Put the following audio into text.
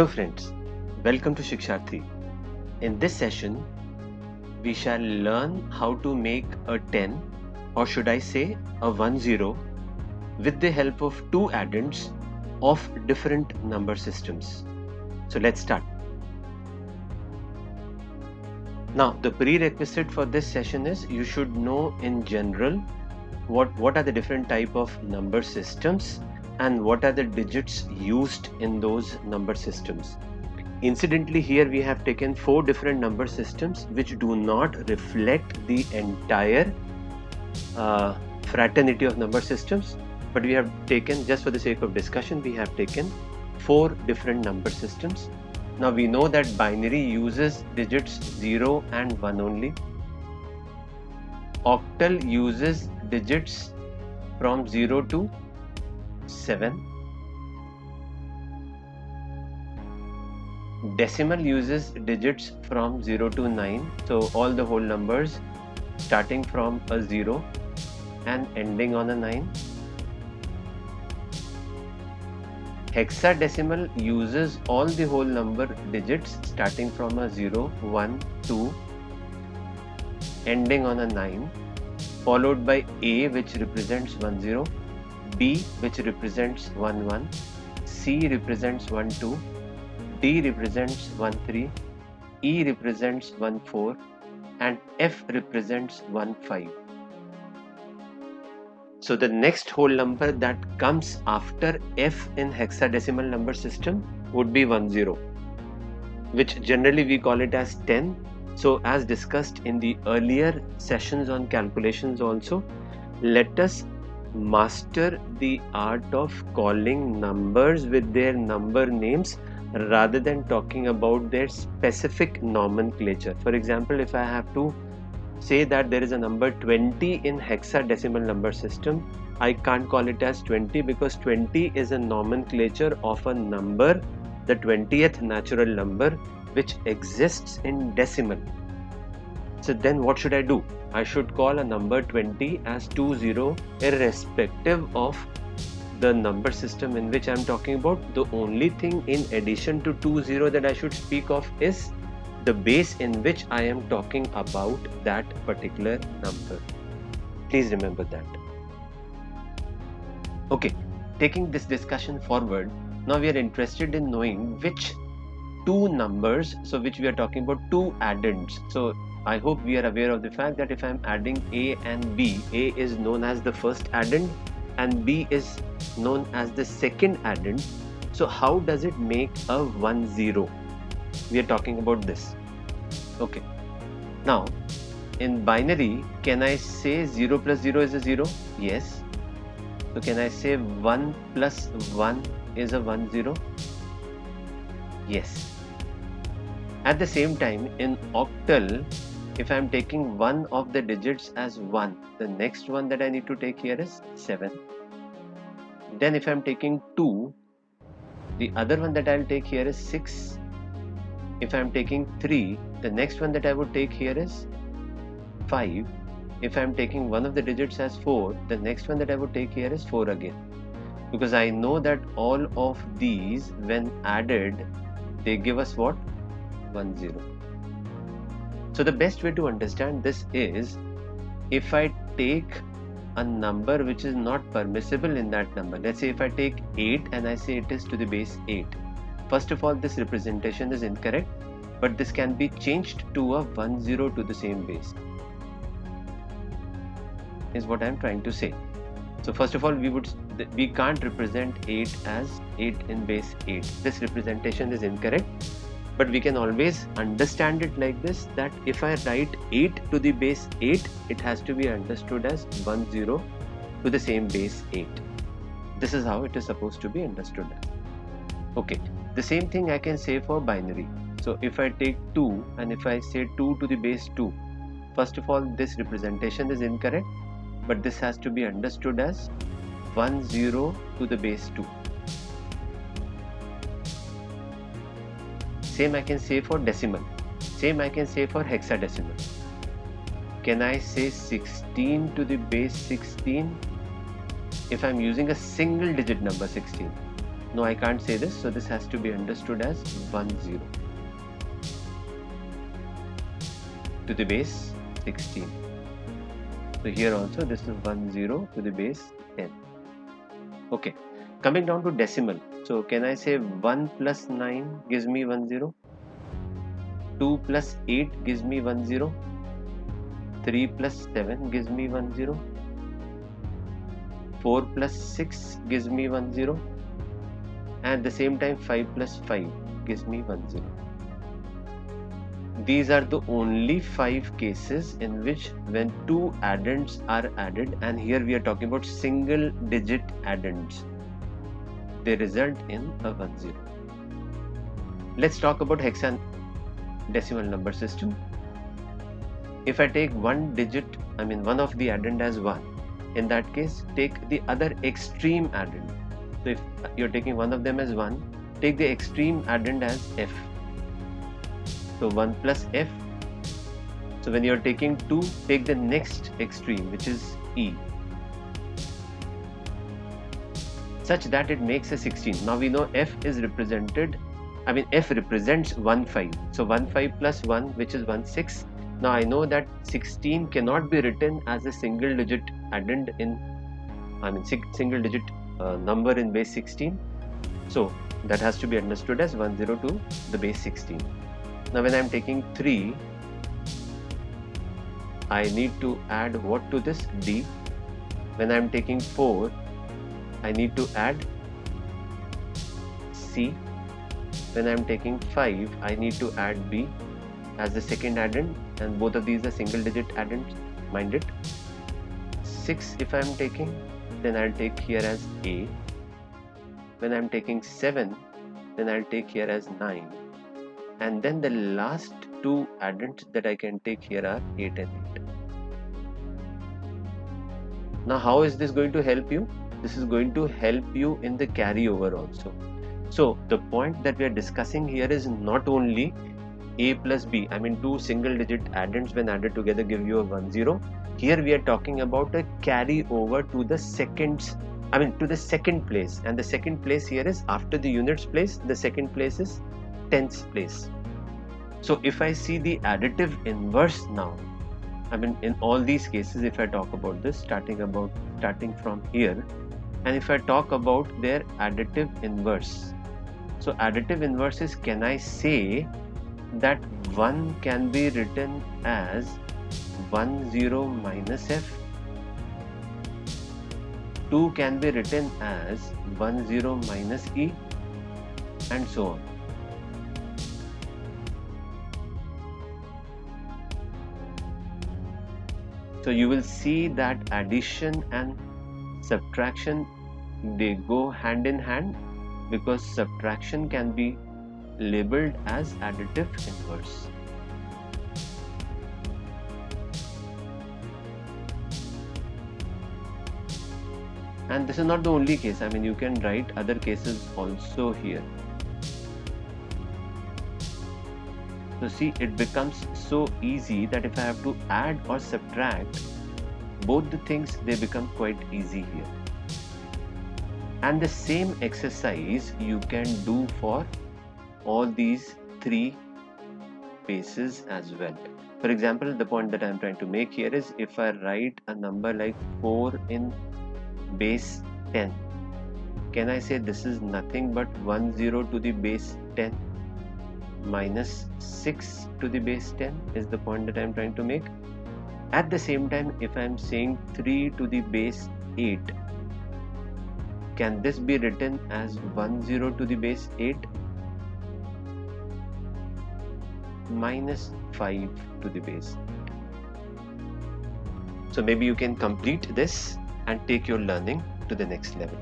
Hello friends, welcome to Shiksharthi. In this session, we shall learn how to make a 10, or should I say a 10, with the help of two addends of different number systems. So let's start. Now the prerequisite for this session is you should know in general what are the different type of number systems and what are the digits used in those number systems. Incidentally, here we have taken 4 different number systems which do not reflect the entire fraternity of number systems, but we have taken, just for the sake of discussion, we have taken 4 different number systems. Now we know that binary uses digits 0 and 1 only. Octal uses digits from 0 to 7. Decimal uses digits from 0 to 9, so all the whole numbers starting from a 0 and ending on a 9. Hexadecimal uses all the whole number digits starting from a 0, 1, 2, ending on a 9, followed by A, which represents 1, 0, B, which represents 1, 1, C represents 1, 2, D represents 1, 3, E represents 1, 4, and F represents 1, 5. So the next whole number that comes after F in hexadecimal number system would be 10, which generally we call it as 10. So as discussed in the earlier sessions on calculations also, let us master the art of calling numbers with their number names rather than talking about their specific nomenclature. For example, if I have to say that there is a number 20 in hexadecimal number system, I can't call it as 20 because 20 is a nomenclature of a number, the 20th natural number, which exists in decimal. So then what should I do? I should call a number 20 as 20 irrespective of the number system in which I am talking about. The only thing in addition to 20 that I should speak of is the base in which I am talking about that particular number. Please remember that. Okay, taking this discussion forward, now we are interested in knowing which two numbers, so which we are talking about two addends. So I hope we are aware of the fact that if I am adding A and B, A is known as the first addend and B is known as the second addend. So how does it make a 10? We are talking about this. Okay. Now, in binary, can I say 0 plus 0 is a 0? Yes. So can I say 1 plus 1 is a 10? Yes. At the same time, in octal, if I am taking one of the digits as 1, the next one that I need to take here is 7. Then if I am taking 2, the other one that I will take here is 6. If I am taking 3, the next one that I would take here is 5. If I am taking one of the digits as 4, the next one that I would take here is 4 again. Because I know that all of these, when added, they give us what? 10. So the best way to understand this is, if I take a number which is not permissible in that number, let's say if I take 8 and I say it is to the base 8, first of all, this representation is incorrect, but this can be changed to a 10 to the same base, is what I am trying to say. So first of all, we can't represent 8 as 8 in base 8. This representation is incorrect, but we can always understand it like this, that if I write 8 to the base 8, it has to be understood as 10 to the same base 8. This is how it is supposed to be understood as. Okay, the same thing I can say for binary. So if I take 2 and if I say 2 to the base 2, first of all, this representation is incorrect, but this has to be understood as 10 to the base 2. Same I can say for decimal. Same I can say for hexadecimal. Can I say 16 to the base 16 if I am using a single digit number 16? No, I can't say this, so this has to be understood as 10 to the base 16. So here also this is 10 to the base 10. Okay, coming down to decimal. So can I say 1 plus 9 gives me 10, 2 plus 8 gives me 10, 3 plus 7 gives me 10, 4 plus 6 gives me 10, and at the same time 5 plus 5 gives me 10. These are the only 5 cases in which when two addends are added, and here we are talking about single digit addends, they result in a 10. Let's talk about hexadecimal number system. If I take one of the addend as 1, in that case take the other extreme addend. So if you're taking one of them as 1, take the extreme addend as f. So 1 plus f. So when you're taking 2, take the next extreme, which is e, such that it makes a 16. Now we know f represents 1 5. So 1 5 plus 1, which is 1 6. Now I know that 16 cannot be written as a single digit addend single digit number in base 16. So that has to be understood as 10 to the base 16. Now when I am taking 3, I need to add what to this? D. When I am taking 4, I need to add C. When I am taking 5, I need to add B as the second addend, and both of these are single digit addends, mind it. 6 if I am taking, then I'll take here as A. When I am taking 7, then I'll take here as 9. And then the last two addends that I can take here are 8 and 8. Now how is this going to help you? This is going to help you in the carryover also. So the point that we are discussing here is not only A plus B, two single digit addends when added together give you a 10. Here we are talking about a carryover to the to the second place, and the second place here is after the units place, the second place is tens place. So if I see the additive inverse now, in all these cases, if I talk about this, starting from here, and if I talk about their additive inverse. So additive inverse is, can I say that 1 can be written as 10 minus f, 2 can be written as 10 minus e, and so on. So you will see that addition and subtraction, they go hand in hand, because subtraction can be labeled as additive inverse. And this is not the only case. You can write other cases also here. So see, it becomes so easy that if I have to add or subtract, both the things, they become quite easy here. And the same exercise you can do for all these 3 bases as well. For example, the point that I am trying to make here is, if I write a number like 4 in base 10, can I say this is nothing but 10 to the base 10 minus 6 to the base 10 is the point that I am trying to make. At the same time, if I am saying 3 to the base 8, can this be written as 10 to the base 8 minus 5 to the base 8? So maybe you can complete this and take your learning to the next level.